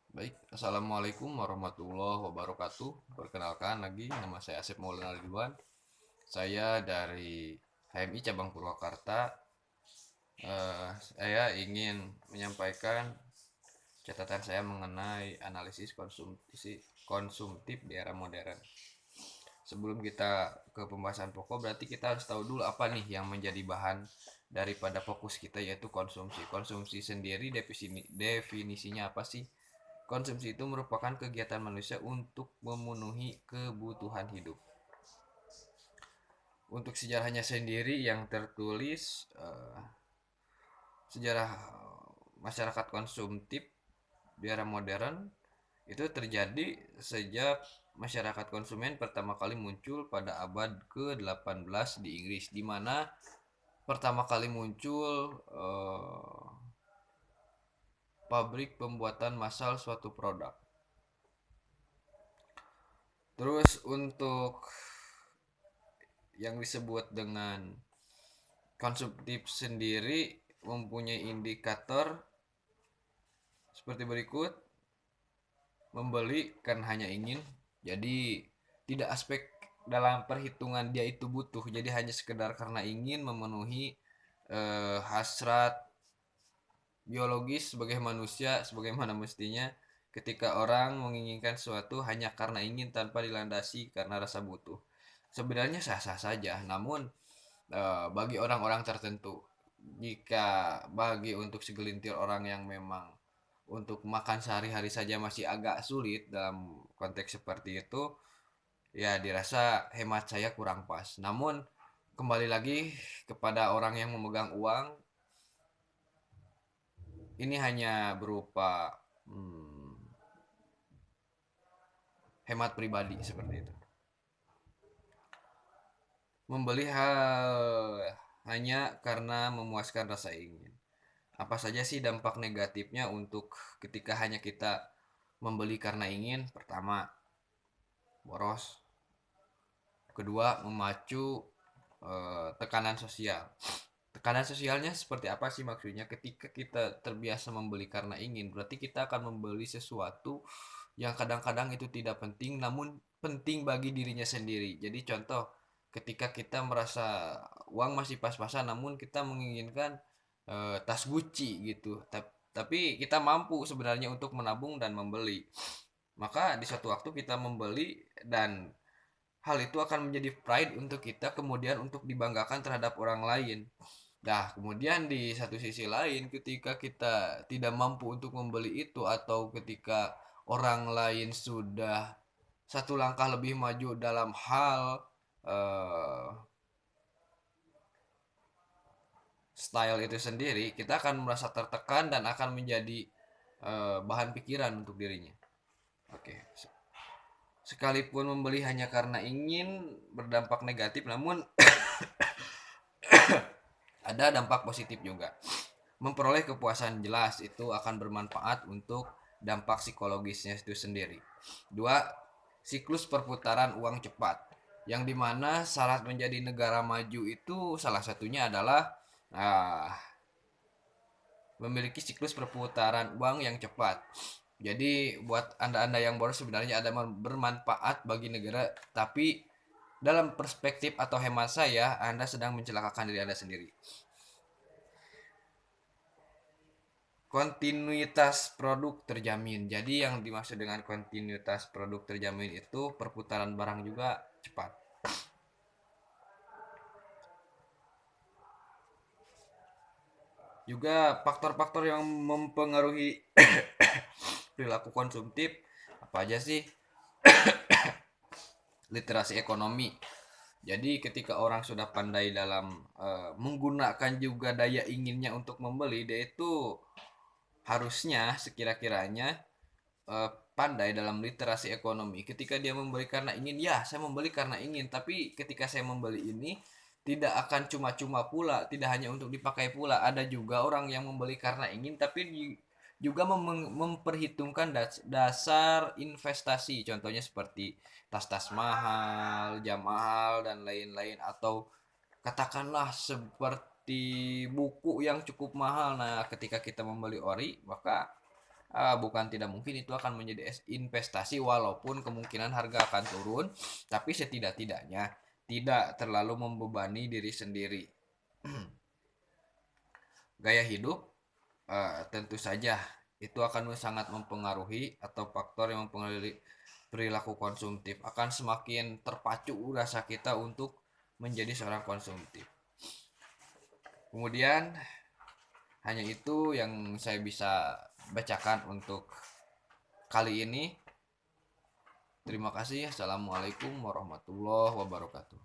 Baik, Assalamualaikum warahmatullahi wabarakatuh. Perkenalkan lagi, nama saya Asep Maulana Ridwan. Saya dari HMI Cabang Purwakarta. Saya ingin menyampaikan catatan saya mengenai analisis konsumtif di era modern. Sebelum kita ke pembahasan pokok, berarti kita harus tahu dulu apa nih yang menjadi bahan daripada fokus kita, yaitu konsumsi. Konsumsi sendiri definisinya apa sih? Konsumsi itu merupakan kegiatan manusia untuk memenuhi kebutuhan hidup. Untuk sejarahnya sendiri yang tertulis, sejarah masyarakat konsumtif di era modern itu terjadi sejak masyarakat konsumen pertama kali muncul pada abad ke-18 di Inggris, di mana pertama kali muncul pabrik pembuatan massal suatu produk. Terus untuk yang disebut dengan konsumtif sendiri mempunyai indikator seperti berikut: membeli kan hanya ingin, jadi tidak aspek dalam perhitungan dia itu butuh, jadi hanya sekedar karena ingin memenuhi hasrat biologis sebagai manusia sebagaimana mestinya. Ketika orang menginginkan sesuatu hanya karena ingin tanpa dilandasi karena rasa butuh, sebenarnya sah-sah saja. Namun bagi orang-orang tertentu, jika bagi untuk segelintir orang yang memang untuk makan sehari-hari saja masih agak sulit dalam konteks seperti itu, ya dirasa hemat saya kurang pas. Namun kembali lagi kepada orang yang memegang uang, ini hanya berupa hmm, hemat pribadi seperti itu. Membeli hanya karena memuaskan rasa ingin. Apa saja sih dampak negatifnya untuk ketika hanya kita membeli karena ingin? Pertama, boros. Kedua, memacu tekanan sosial. Tekanan sosialnya seperti apa sih maksudnya? Ketika kita terbiasa membeli karena ingin, berarti kita akan membeli sesuatu yang kadang-kadang itu tidak penting, namun penting bagi dirinya sendiri. Jadi contoh, ketika kita merasa uang masih pas-pasan, namun kita menginginkan tas Gucci gitu, tapi kita mampu sebenarnya untuk menabung dan membeli. Maka di suatu waktu kita membeli, dan hal itu akan menjadi pride untuk kita kemudian untuk dibanggakan terhadap orang lain. Nah, kemudian di satu sisi lain, ketika kita tidak mampu untuk membeli itu, atau ketika orang lain sudah satu langkah lebih maju dalam hal eh, style itu sendiri, kita akan merasa tertekan dan akan menjadi bahan pikiran untuk dirinya. Oke, sekalipun membeli hanya karena ingin berdampak negatif, namun ada dampak positif juga. Memperoleh kepuasan jelas itu akan bermanfaat untuk dampak psikologisnya itu sendiri. Dua, siklus perputaran uang cepat, yang dimana syarat menjadi negara maju itu salah satunya adalah nah, memiliki siklus perputaran uang yang cepat. Jadi buat anda-anda yang baru, sebenarnya ada bermanfaat bagi negara, tapi dalam perspektif atau hemat saya, Anda sedang mencelakakan diri Anda sendiri. Kontinuitas produk terjamin. Jadi yang dimaksud dengan kontinuitas produk terjamin itu perputaran barang juga cepat. Juga faktor-faktor yang mempengaruhi perilaku konsumtif apa aja sih? Literasi ekonomi. Jadi ketika orang sudah pandai dalam menggunakan juga daya inginnya untuk membeli, dia itu harusnya sekira-kiranya pandai dalam literasi ekonomi. Ketika dia membeli karena ingin, ya saya membeli karena ingin, tapi ketika saya membeli ini tidak akan cuma-cuma pula, tidak hanya untuk dipakai pula. Ada juga orang yang membeli karena ingin, tapi juga memperhitungkan dasar investasi. Contohnya seperti tas-tas mahal, jam mahal, dan lain-lain. Atau katakanlah seperti buku yang cukup mahal. Nah, ketika kita membeli ori, maka bukan tidak mungkin itu akan menjadi investasi walaupun kemungkinan harga akan turun, tapi setidak-tidaknya tidak terlalu membebani diri sendiri. Gaya hidup tentu saja itu akan sangat mempengaruhi atau faktor yang mempengaruhi perilaku konsumtif, akan semakin terpacu rasa kita untuk menjadi seorang konsumtif. Kemudian hanya itu yang saya bisa bacakan untuk kali ini. Terima kasih. Assalamualaikum warahmatullahi wabarakatuh.